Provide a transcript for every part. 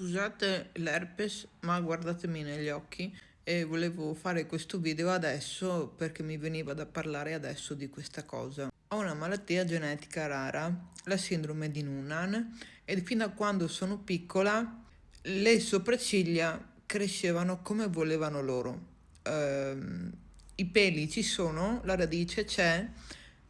Scusate l'herpes, ma guardatemi negli occhi e volevo fare questo video adesso perché mi veniva da parlare adesso di questa cosa. Ho una malattia genetica rara, la sindrome di Noonan, e fino a quando sono piccola le sopracciglia crescevano come volevano loro. I peli ci sono, la radice c'è,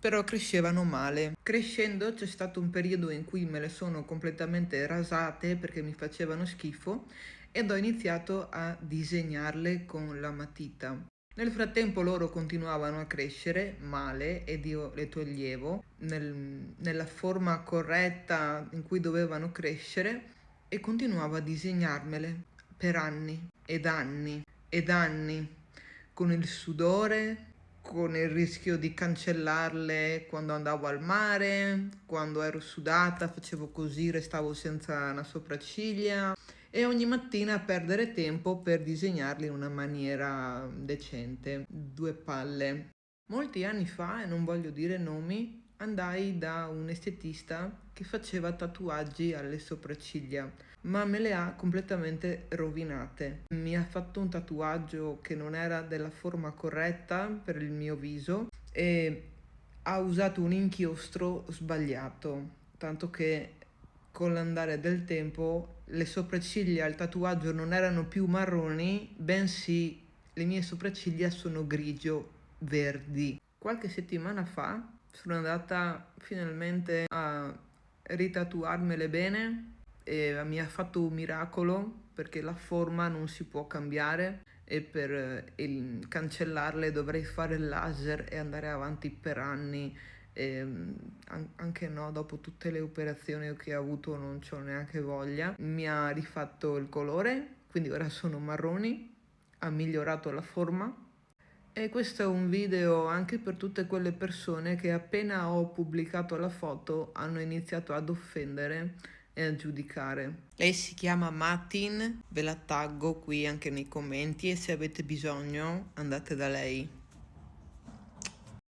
però crescevano male. Crescendo c'è stato un periodo in cui me le sono completamente rasate perché mi facevano schifo ed ho iniziato a disegnarle con la matita. Nel frattempo loro continuavano a crescere male ed io le toglievo nella forma corretta in cui dovevano crescere e continuavo a disegnarmele per anni ed anni ed anni, con il sudore, con il rischio di cancellarle quando andavo al mare, quando ero sudata, facevo così, restavo senza una sopracciglia e ogni mattina perdere tempo per disegnarli in una maniera decente. Due palle. Molti anni fa, e non voglio dire nomi, andai da un estetista che faceva tatuaggi alle sopracciglia, ma me le ha completamente rovinate. Mi ha fatto un tatuaggio che non era della forma corretta per il mio viso e ha usato un inchiostro sbagliato, tanto che con l'andare del tempo le sopracciglia al tatuaggio non erano più marroni, bensì le mie sopracciglia sono grigio verdi. Qualche settimana fa sono andata finalmente a ritatuarmele bene e mi ha fatto un miracolo perché la forma non si può cambiare e per cancellarle dovrei fare il laser e andare avanti per anni. E, anche no, dopo tutte le operazioni che ho avuto non c'ho neanche voglia. Mi ha rifatto il colore, quindi ora sono marroni, ha migliorato la forma. E questo è un video anche per tutte quelle persone che appena ho pubblicato la foto hanno iniziato ad offendere e a giudicare. Lei si chiama Matin, ve la taggo qui anche nei commenti e se avete bisogno andate da lei.